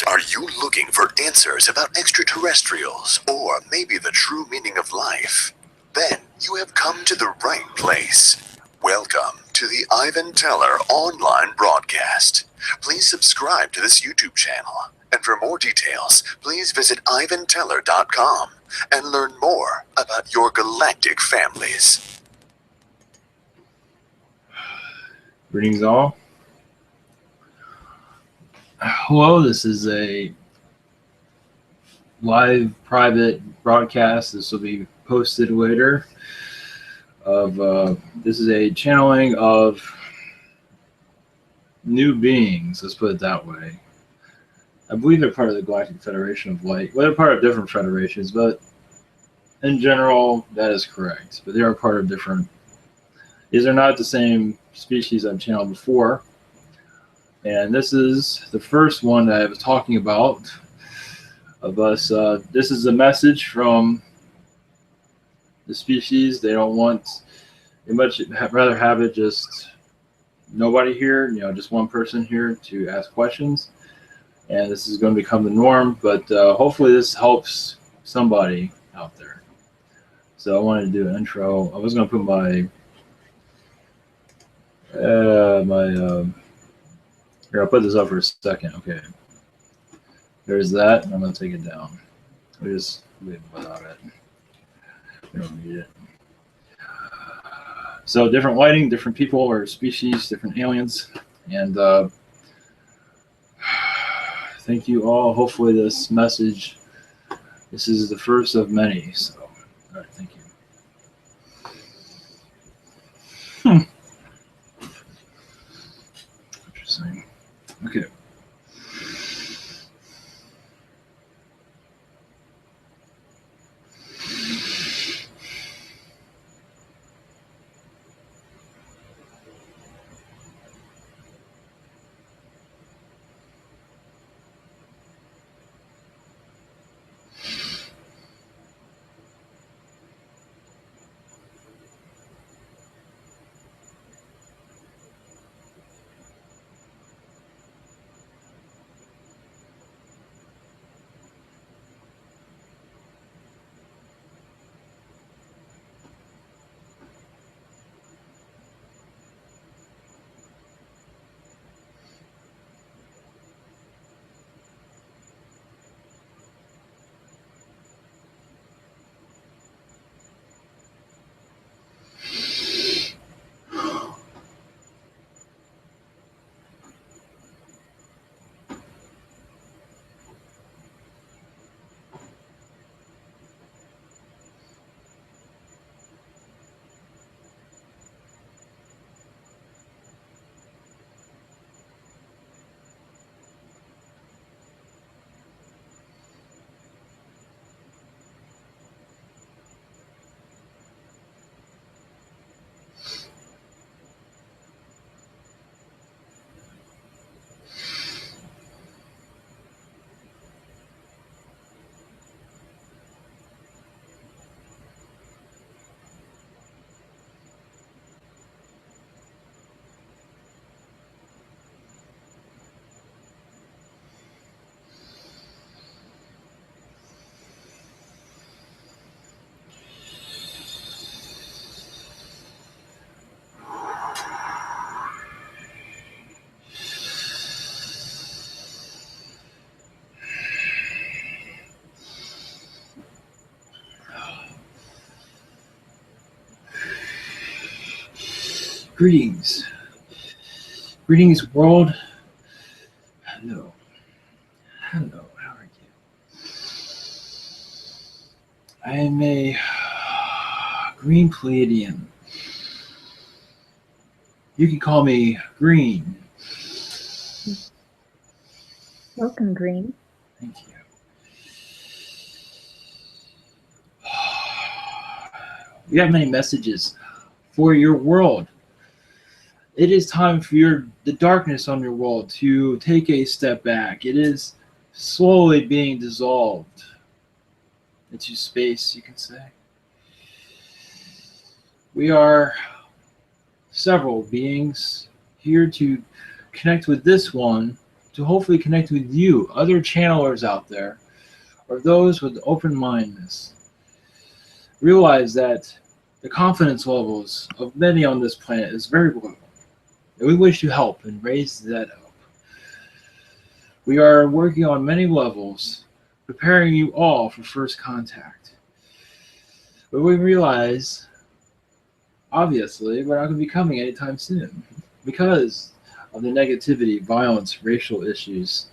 Are you looking for answers about extraterrestrials or maybe the true meaning of life? Then you have come to the right place. Welcome to the Ivan Teller online broadcast. Please subscribe to this YouTube channel. And for more details, please visit ivanteller.com and learn more about your galactic families. Greetings all. Hello, this is a live private broadcast. This will be posted later. This is a channeling of new beings, let's put it that way. I believe they're part of the Galactic Federation of Light. Well, they're part of different federations, but in general, that is correct. But they are part of different. These are not the same species I've channeled before. And this is the first one that I was talking about of us. This is a message from the species. They don't want, they much rather have it just nobody here, just one person here to ask questions. And this is going to become the norm, but hopefully this helps somebody out there. So I wanted to do an intro. I was going to put my here, I'll put this up for a second. Okay. There's that, and I'm going to take it down. We just leave it without it. We don't need it. So different lighting, different people or species, different aliens. And thank you all. Hopefully this message, this is the first of many. So, all right, thank you. Interesting. Okay. Greetings. Greetings, world. Hello. Hello, how are you? I am a green Pleiadian. You can call me Green. Welcome, Green. Thank you. We have many messages for your world. It is time for the darkness on your world to take a step back. It is slowly being dissolved into space, you can say. We are several beings here to connect with this one to hopefully connect with you, other channelers out there, or those with open mindedness. Realize that the confidence levels of many on this planet is very low, and we wish to help and raise that up. We are working on many levels, preparing you all for first contact. But we realize, obviously, we're not going to be coming anytime soon because of the negativity, violence, racial issues.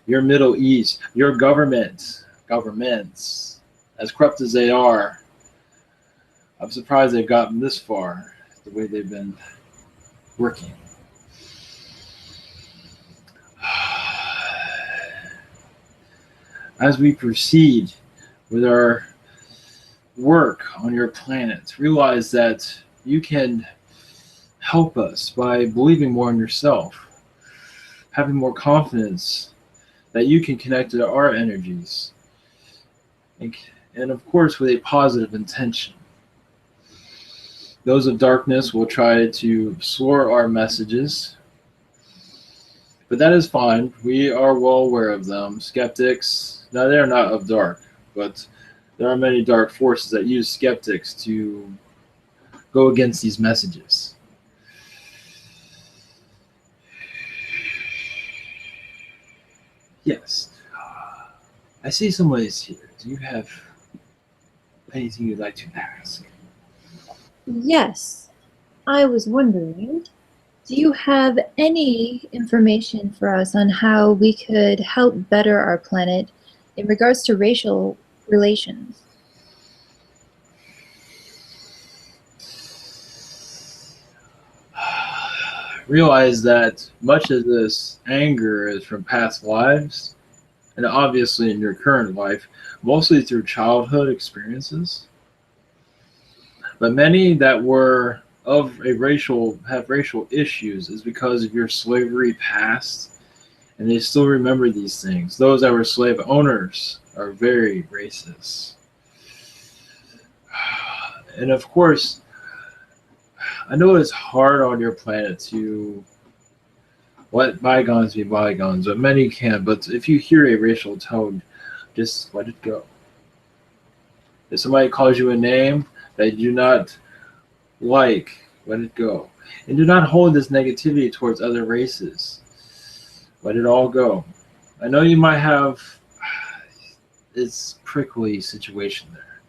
Your Middle East, your governments, as corrupt as they are, I'm surprised they've gotten this far, the way they've been working. As we proceed with our work on your planet, realize that you can help us by believing more in yourself, having more confidence that you can connect to our energies, and of course with a positive intention. Those of darkness will try to slur our messages, but that is fine. We are well aware of them. Skeptics, now they're not of dark, but there are many dark forces that use skeptics to go against these messages. Yes. I see somebody is here. Do you have anything you'd like to ask? Yes, I was wondering, do you have any information for us on how we could help better our planet in regards to racial relations? Realize that much of this anger is from past lives, and obviously in your current life, mostly through childhood experiences. But many that were of a racial have racial issues is because of your slavery past, and they still remember these things. Those that were slave owners are very racist. And of course, I know it's hard on your planet to let bygones be bygones, but many can. But if you hear a racial tone, just let it go. If somebody calls you a name that you do not like, let it go. And do not hold this negativity towards other races. Let it all go. I know you might have this prickly situation there.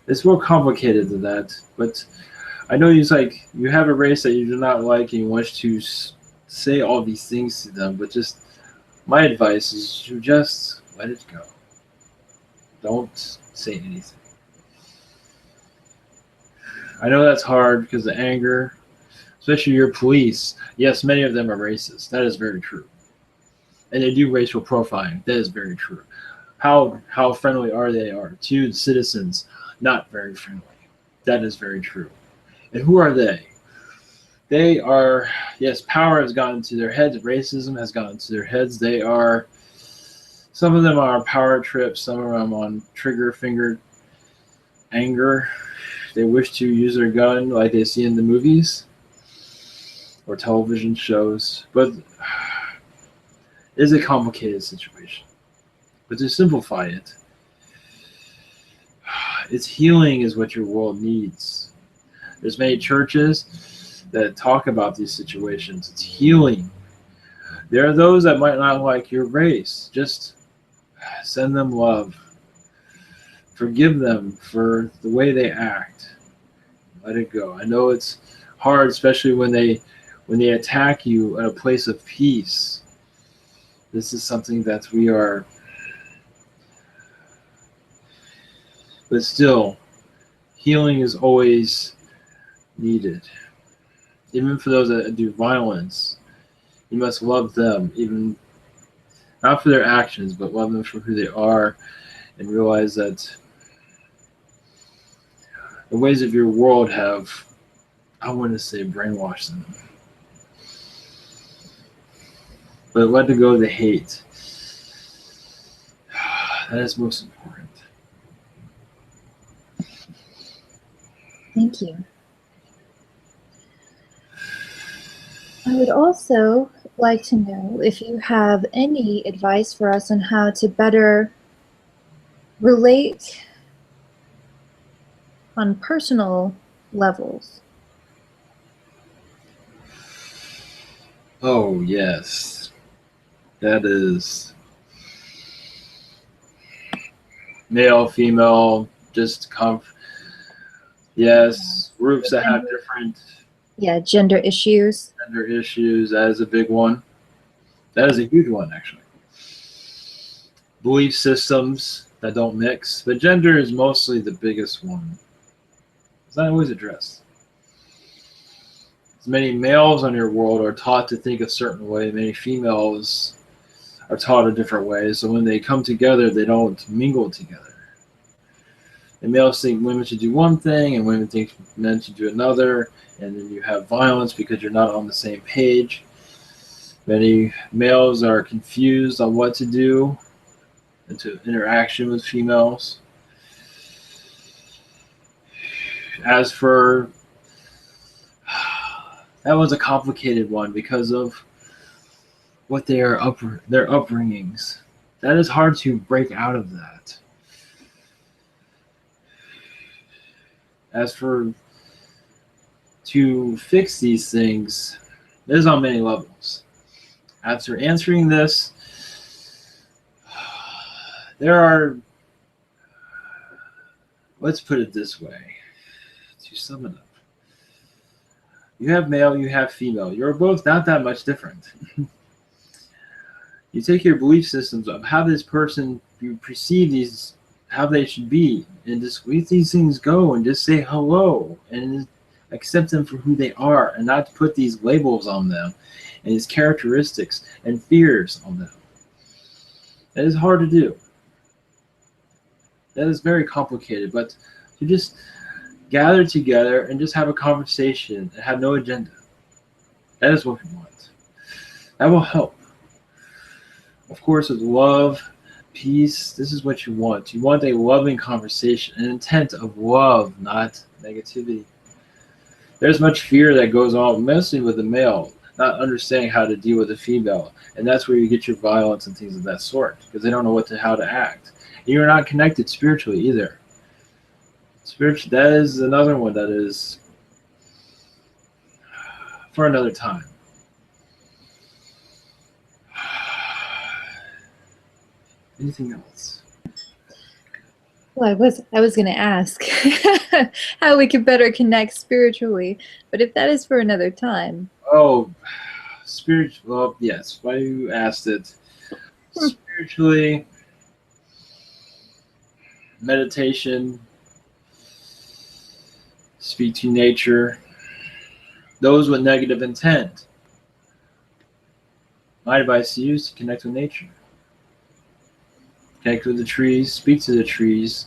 It's more complicated than that, but I know you have a race that you do not like and you wish to say all these things to them, but just my advice is to just let it go. Don't say anything. I know that's hard because the anger, especially your police. Yes, many of them are racist. That is very true. And they do racial profiling. That is very true. How friendly are they to citizens? Not very friendly. That is very true. And who are they? They are, yes, power has gotten to their heads. Racism has gotten to their heads. Some of them are power trips. Some of them on trigger finger anger. They wish to use their gun like they see in the movies or television shows. But it is a complicated situation. But to simplify it, it's healing is what your world needs. There's many churches that talk about these situations. It's healing. There are those that might not like your race. Just send them love. Forgive them for the way they act. Let it go. I know it's hard, especially when they attack you at a place of peace. This is something that we are, but still, healing is always needed. Even for those that do violence, you must love them, even not for their actions, but love them for who they are, and realize that the ways of your world have, I want to say, brainwashed them. But let go of the hate. That is most important. Thank you. I would also like to know if you have any advice for us on how to better relate on personal levels. Oh, yes. That is male, female, just yes, groups that have different Gender issues. gender issues. That is a big one. That is a huge one, actually. Belief systems that don't mix, but gender is mostly the biggest one. It's not always addressed. As many males in your world are taught to think a certain way, many females are taught a different way. So when they come together, they don't mingle together. And males think women should do one thing, and women think men should do another, and then you have violence because you're not on the same page. Many males are confused on what to do into interaction with females. As for that was a complicated one because of what their upbringings. That is hard to break out of that. As for to fix these things, it is on many levels. After answering this, there are, let's put it this way, to sum it up. You have male, you have female. You're both not that much different. You take your belief systems of how this person, you perceive these, how they should be, and just let these things go and just say hello and accept them for who they are and not put these labels on them and these characteristics and fears on them. That is hard to do. That is very complicated, but to just gather together and just have a conversation and have no agenda. That is what we want. That will help. Of course, with love, peace, this is what you want. You want a loving conversation, an intent of love, not negativity. There's much fear that goes on, mostly with the male, not understanding how to deal with the female. And that's where you get your violence and things of that sort, because they don't know how to act. And you're not connected spiritually either. That is another one that is for another time. Anything else? Well, I was going to ask how we could better connect spiritually, but if that is for another time. Oh, spiritual. Well, yes. Why you asked it? Spiritually, meditation, speak to nature. Those with negative intent. My advice to you is to connect with nature. Connect with the trees, speak to the trees.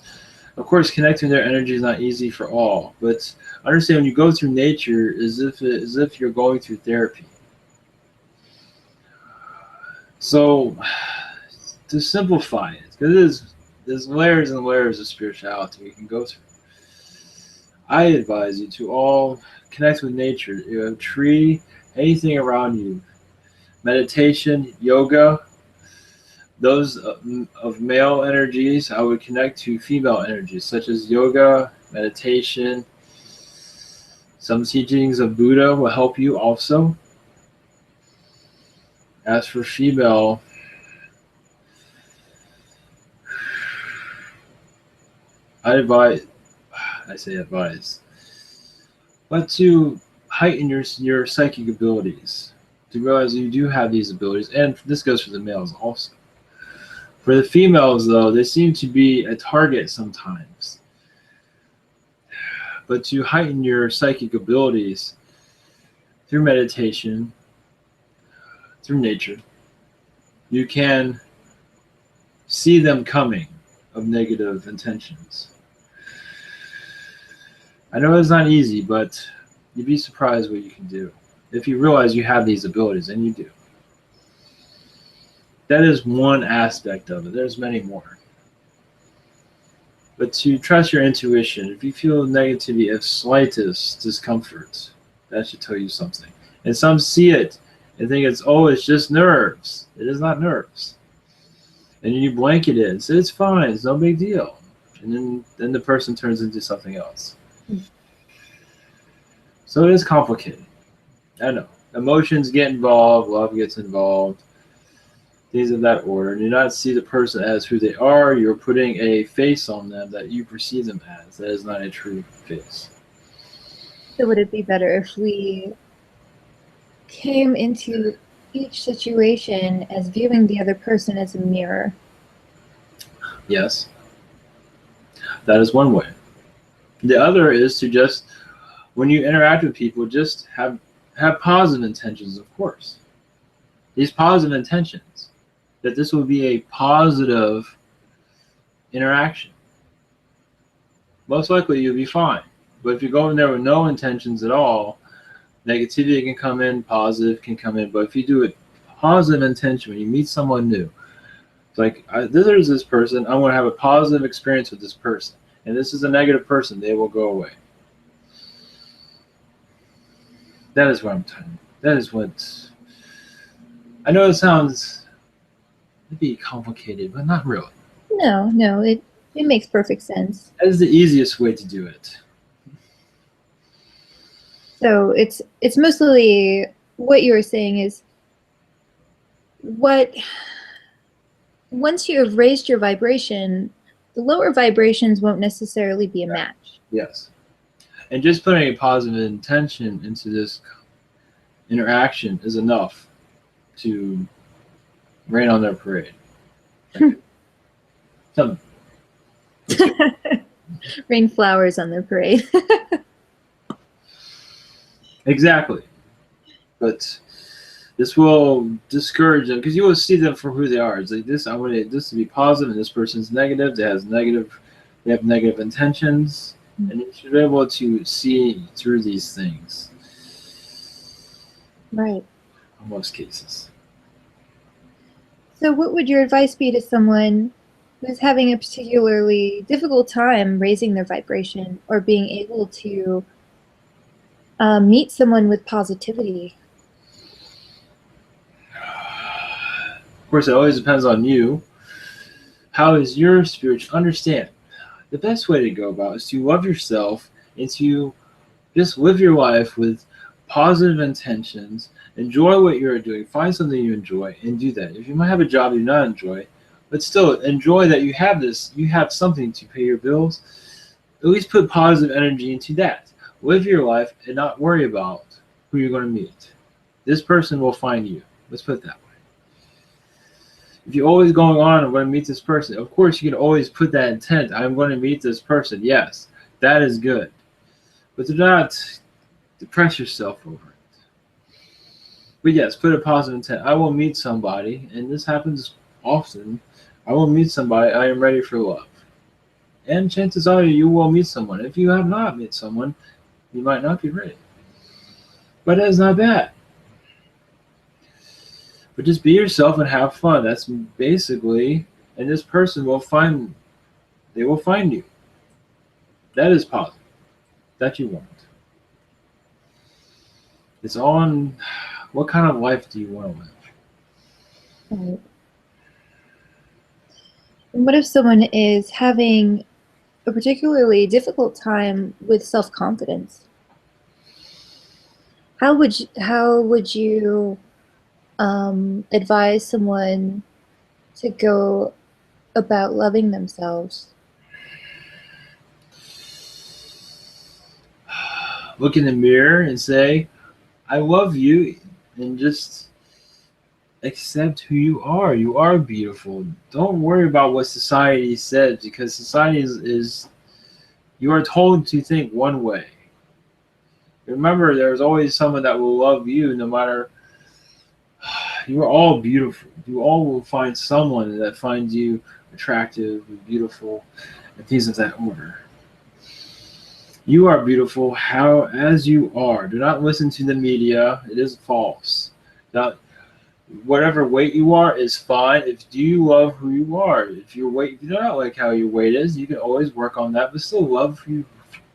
Of course, connecting their energy is not easy for all, but understand when you go through nature as if you're going through therapy. So, to simplify it, because there's layers and layers of spirituality we can go through. I advise you to all connect with nature. You have a tree, anything around you. Meditation, yoga. Those of male energies, I would connect to female energies, such as yoga, meditation. Some teachings of Buddha will help you also. As for female, I say advise, but to heighten your psychic abilities, to realize you do have these abilities, and this goes for the males also. For the females, though, they seem to be a target sometimes. But to heighten your psychic abilities through meditation, through nature, you can see them coming of negative intentions. I know it's not easy, but you'd be surprised what you can do if you realize you have these abilities, and you do. That is one aspect of it. There's many more. But to trust your intuition, if you feel negativity of slightest discomfort, that should tell you something. And some see it and think it's just nerves. It is not nerves. And then you blanket it and say it's fine, it's no big deal. And then the person turns into something else. So it is complicated. I know. Emotions get involved, love gets involved, things of that order. Do not see the person as who they are. You're putting a face on them that you perceive them as. That is not a true face. So would it be better if we came into each situation as viewing the other person as a mirror? Yes. That is one way. The other is to just, when you interact with people, just have positive intentions, of course. These positive intentions, that this will be a positive interaction. Most likely you'll be fine. But if you go in there with no intentions at all, negativity can come in, positive can come in. But if you do it positive intention, when you meet someone new, it's like, there's this person, I'm going to have a positive experience with this person. And this is a negative person, they will go away. That is what I'm telling you. That is what... I know it sounds maybe complicated, but not really. No, it makes perfect sense. That is the easiest way to do it. So it's mostly what you were saying is once you have raised your vibration, the lower vibrations won't necessarily be a match. Yes. And just putting a positive intention into this interaction is enough to rain on their parade. Rain flowers on their parade. Exactly. But this will discourage them because you will see them for who they are. It's like this, I want this to be positive, and this person's negative. They have negative intentions, and you should be able to see through these things. Right. In most cases. So what would your advice be to someone who's having a particularly difficult time raising their vibration or being able to meet someone with positivity? Of course, it always depends on you. How is your spiritual... Understand, the best way to go about is to love yourself and to just live your life with positive intentions. Enjoy what you're doing. Find something you enjoy and do that. If you might have a job you not enjoy, but still enjoy that you have this. You have something to pay your bills. At least put positive energy into that. Live your life and not worry about who you're going to meet. This person will find you. Let's put it that way. If you're always going on, I'm going to meet this person, of course you can always put that intent. I'm going to meet this person. Yes, that is good. But do not depress yourself over it. But yes, put a positive intent. I will meet somebody, and this happens often. I will meet somebody. I am ready for love. And chances are you will meet someone. If you have not met someone, you might not be ready. But that is not bad. But just be yourself and have fun. That's basically, and this person will find, they will find you. That is positive. That you want. It's on what kind of life do you want to live? Right. And what if someone is having a particularly difficult time with self-confidence? How would you advise someone to go about loving themselves? Look in the mirror and say, I love you, and just accept who you are. You are beautiful. Don't worry about what society says, because society is you are told to think one way. Remember, there's always someone that will love you no matter. You are all beautiful. You all will find someone that finds you attractive and beautiful and things of that order. You are beautiful as you are. Do not listen to the media. It is false. Whatever weight you are is fine if you love who you are. If you do not like how your weight is, you can always work on that, but still love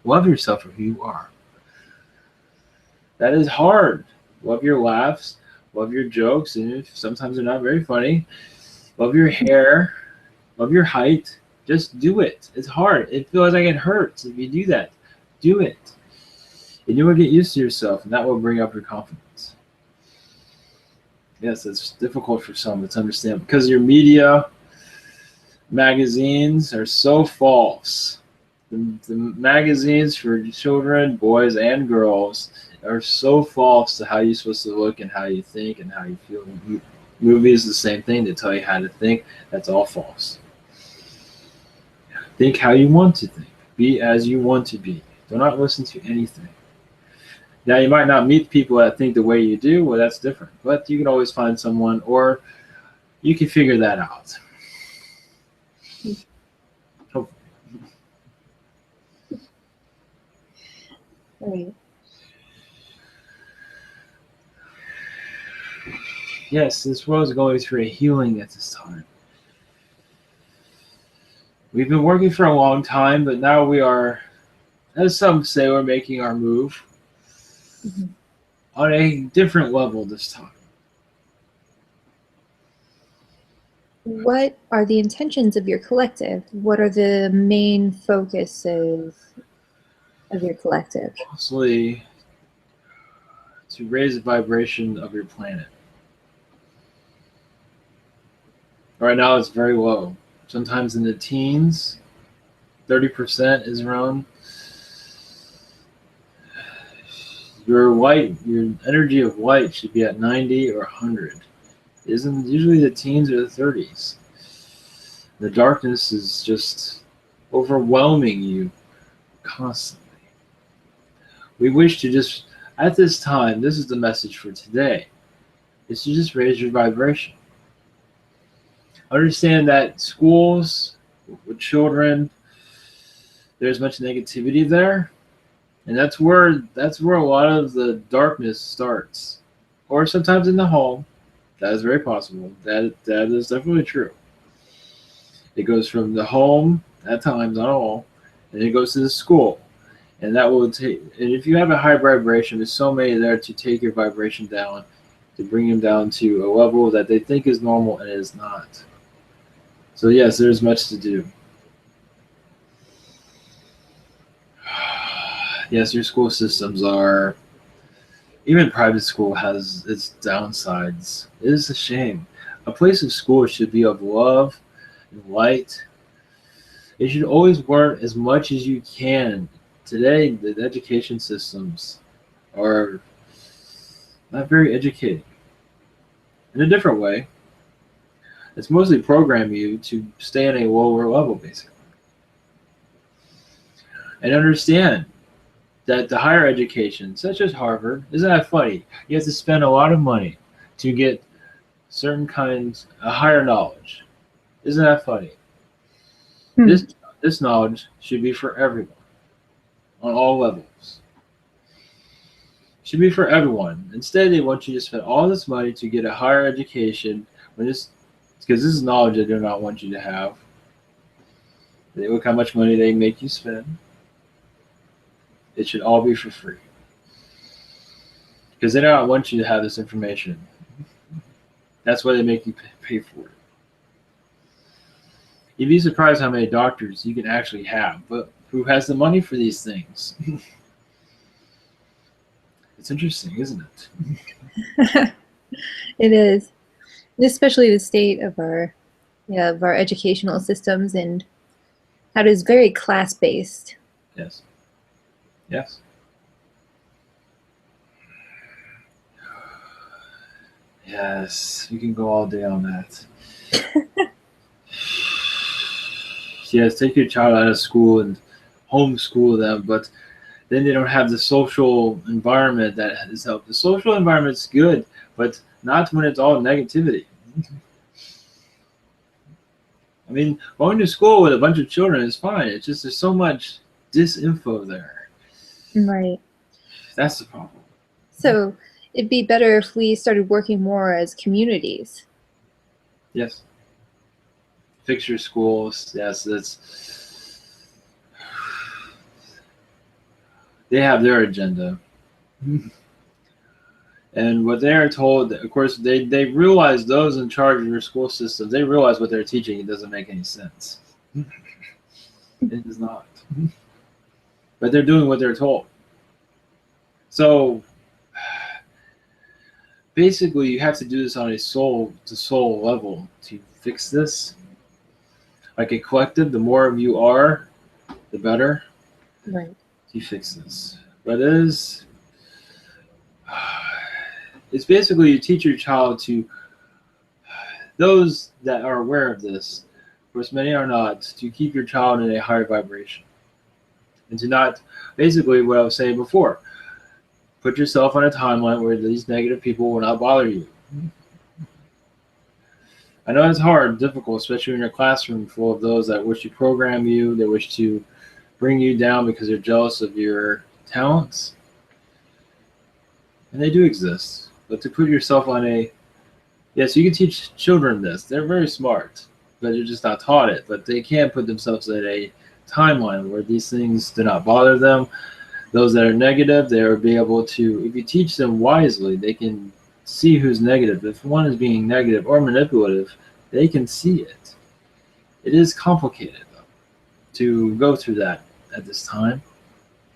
yourself for who you are. That is hard. Love your laughs. Love your jokes, and if sometimes they're not very funny. Love your hair. Love your height. Just do it. It's hard. It feels like it hurts if you do that. Do it. And you will get used to yourself, and that will bring up your confidence. Yes, it's difficult for some to understand because your media magazines are so false. The magazines for children, boys and girls, are so false to how you're supposed to look and how you think and how you feel. Movies, the same thing. They tell you how to think. That's all false. Think how you want to think. Be as you want to be. Do not listen to anything. Now, you might not meet people that think the way you do. Well, that's different. But you can always find someone, or you can figure that out. Hopefully. Right. Yes, this world is going through a healing at this time. We've been working for a long time, but now we are, as some say, we're making our move on a different level this time. What are the intentions of your collective? What are the main focuses of your collective? Mostly to raise the vibration of your planet. Right now it's very low. Sometimes in the teens, 30% is around. Your energy of light should be at 90 or 100. Isn't usually the teens or the 30s. The darkness is just overwhelming you constantly. We wish to just, at this time, this is the message for today, is to just raise your vibration. Understand that schools with children, there's much negativity there, and that's where a lot of the darkness starts. Or sometimes in the home. That is very possible. That is definitely true. It goes from the home at times, not all, and it goes to the school. And that will take, and if you have a high vibration, there's so many there to take your vibration down, to bring them down to a level that they think is normal and it is not. So yes, there's much to do. Yes, your school systems are, even private school has its downsides. It is a shame. A place of school should be of love and light. It should always work as much as you can. Today, the education systems are not very educating. In a different way, it's mostly program you to stay at a lower level, basically. And understand that the higher education, such as Harvard, isn't that funny? You have to spend a lot of money to get certain kinds of higher knowledge. Isn't that funny? This knowledge should be for everyone, on all levels. Should be for everyone. Instead, they want you to spend all this money to get a higher education, because this is knowledge they do not want you to have. Look how much money they make you spend. It should all be for free. Because they do not want you to have this information. That's why they make you pay for it. You'd be surprised how many doctors you can actually have, but who has the money for these things? It's interesting, isn't it? It is. Especially the state of our educational systems and how it is very class-based. Yes. Yes. Yes, you can go all day on that. Yes, take your child out of school and homeschool them, but then they don't have the social environment that has helped. The social environment's good, but not when it's all negativity. I mean, going to school with a bunch of children is fine. It's just there's so much disinfo there. Right. That's the problem. So it'd be better if we started working more as communities. Yes. Fix your schools. Yes, they have their agenda. And what they are told, of course, they realize those in charge of your school system, they realize what they're teaching. It doesn't make any sense. It does not. But they're doing what they're told. So basically, you have to do this on a soul-to-soul level to fix this. Like a collective, the more of you are, the better. Right. To fix this. But it's basically you teach your child to, those that are aware of this, of course many are not, to keep your child in a higher vibration. And to not, basically what I was saying before, put yourself on a timeline where these negative people will not bother you. I know it's hard, difficult, especially in your classroom full of those that wish to program you, that wish to bring you down because they're jealous of your talents. And they do exist. But to put yourself on a, yes, you can teach children this. They're very smart, but you're just not taught it. But they can put themselves at a timeline where these things do not bother them. Those that are negative, they will be able to, if you teach them wisely, they can see who's negative. If one is being negative or manipulative, they can see it. It is complicated, though, to go through that at this time.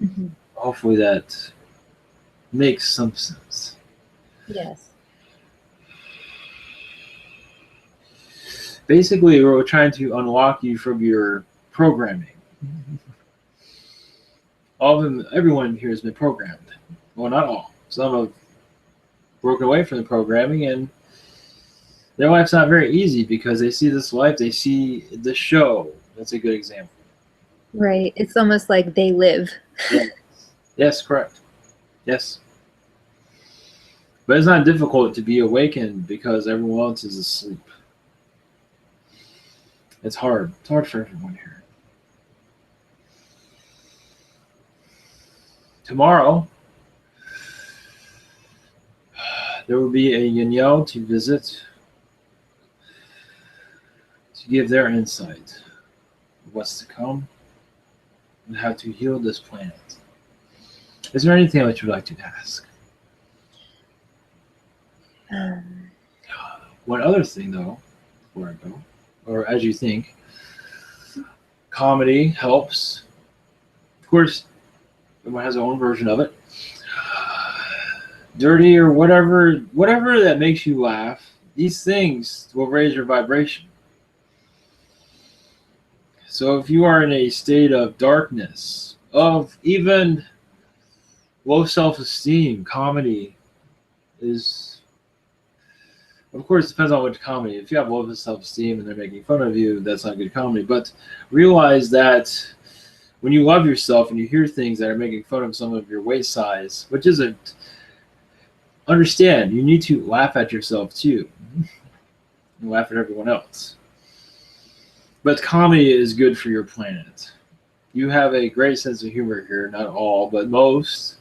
Mm-hmm. Hopefully that makes some sense. Yes. Basically, we're trying to unlock you from your programming. All of them, everyone here has been programmed. Well, not all. Some have broken away from the programming, and their life's not very easy because they see this life, they see the show. That's a good example. Right. It's almost like they live. Yes, yes, correct. Yes. But it's not difficult to be awakened because everyone else is asleep. It's hard. It's hard for everyone here. Tomorrow, there will be a Yanyel to visit to give their insight of what's to come and how to heal this planet. Is there anything that you'd like to ask? One other thing, though, before I go, or as you think, comedy helps. Of course, everyone has their own version of it. Dirty or whatever that makes you laugh, these things will raise your vibration. So if you are in a state of darkness, of even low self-esteem, comedy is, of course, it depends on which comedy. If you have low self-esteem and they're making fun of you, that's not good comedy. But realize that when you love yourself and you hear things that are making fun of some of your waist size, which isn't, understand, you need to laugh at yourself too. And laugh at everyone else. But comedy is good for your planet. You have a great sense of humor here, not all, but most.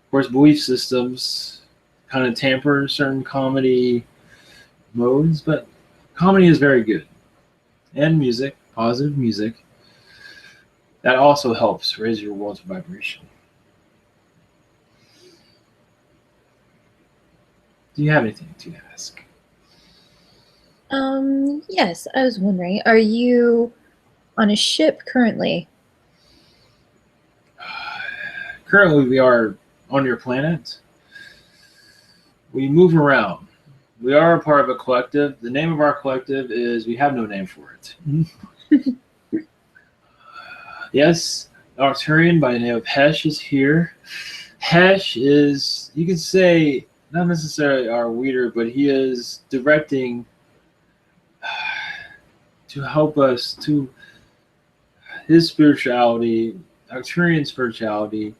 Of course, belief systems kind of tamper certain comedy modes, but comedy is very good. And music, positive music, that also helps raise your world's vibration. Do you have anything to ask? Yes, I was wondering, are you on a ship currently? Currently, we are on your planet. We move around. We are a part of a collective. The name of our collective is, we have no name for it. Yes, an Arcturian by the name of Hesh is here. Hesh is, you could say, not necessarily our leader, but he is directing to help us to his spirituality, Arcturian spirituality,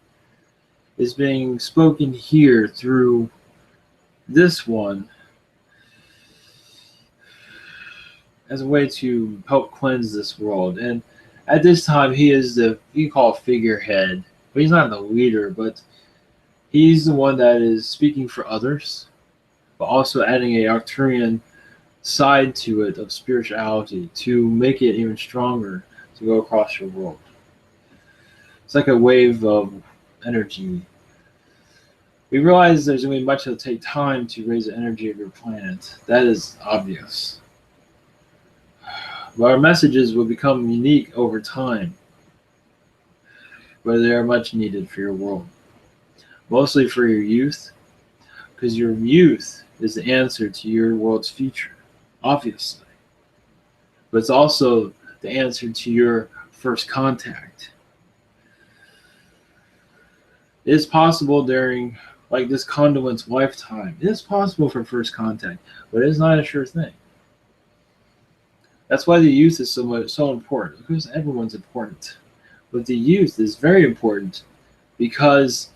is being spoken here through this one as a way to help cleanse this world. And at this time, he is the, you call figurehead, but he's not the leader, but he's the one that is speaking for others, but also adding a Arcturian side to it of spirituality to make it even stronger to go across your world. It's like a wave of energy We realize there's going to be much that will take time to raise the energy of your planet. That is obvious. But our messages will become unique over time, but they are much needed for your world. Mostly for your youth, because your youth is the answer to your world's future, obviously. But it's also the answer to your first contact. It is possible during, like this conduit's lifetime, it is possible for first contact, but it is not a sure thing. That's why the youth is so important, because everyone's important. But the youth is very important because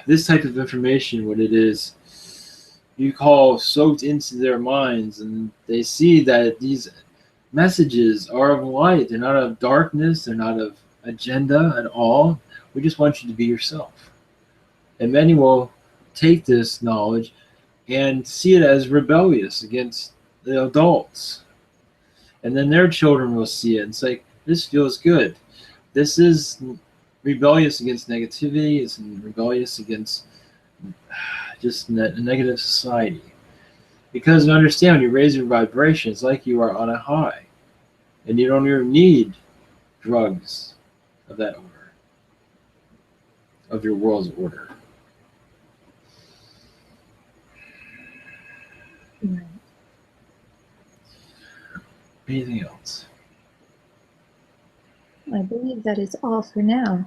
this type of information, what it is, you call soaked into their minds, and they see that these messages are of light. They're not of darkness. They're not of agenda at all. We just want you to be yourself. And many will take this knowledge and see it as rebellious against the adults. And then their children will see it and say, this feels good. This is rebellious against negativity. It's rebellious against just a negative society. Because you understand, when you raise your vibration, it's like you are on a high. And you don't even need drugs of that order, of your world's order. Right. Anything else? I believe that is all for now.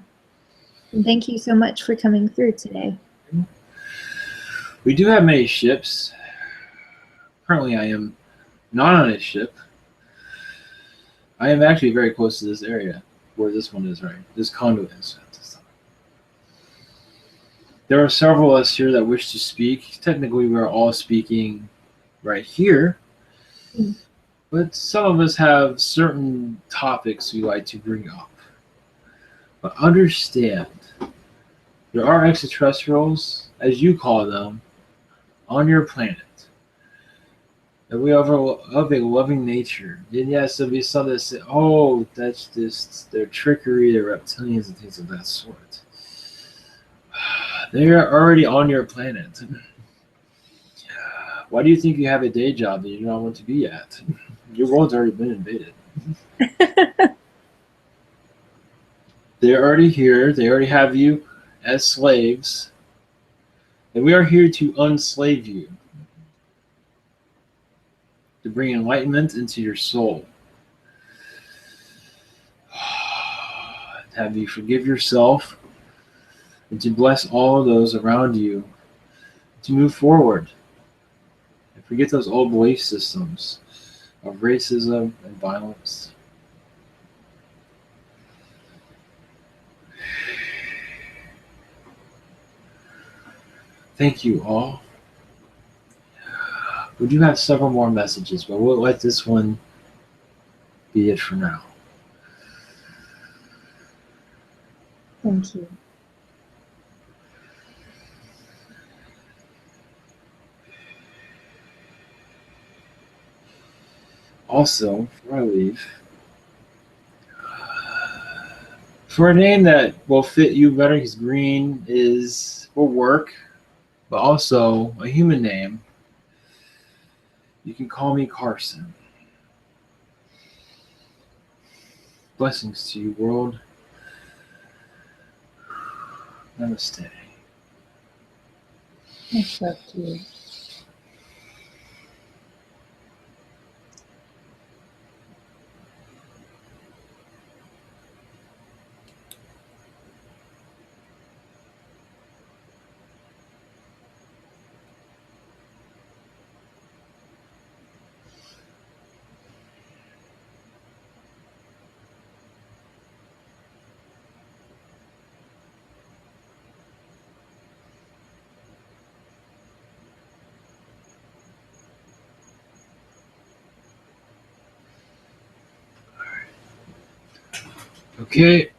And thank you so much for coming through today. We do have many ships. Currently, I am not on a ship. I am actually very close to this area, where this one is, right? This conduit is. There are several of us here that wish to speak. Technically, we're all speaking right here. But some of us have certain topics we like to bring up. But understand, there are extraterrestrials, as you call them, on your planet. And we are of a loving nature. And yes, there'll be some that say, oh, that's just their trickery, their reptilians and things of that sort. They are already on your planet. Why do you think you have a day job that you don't want to be at? Your world's already been invaded. They're already here. They already have you as slaves. And we are here to unslave you, to bring enlightenment into your soul, to have you forgive yourself, and to bless all of those around you, to move forward and forget those old belief systems of racism and violence. Thank you all. We do have several more messages, but we'll let this one be it for now. Thank you. Also, before I leave, for a name that will fit you better, because green is for work, but also a human name, you can call me Carson. Blessings to you, world. Namaste. Much love to you. Okay.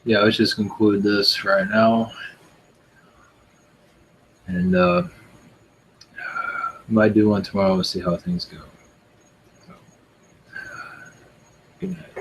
Yeah, let's just conclude this right now. And might do one tomorrow. We'll see how things go. So, good night.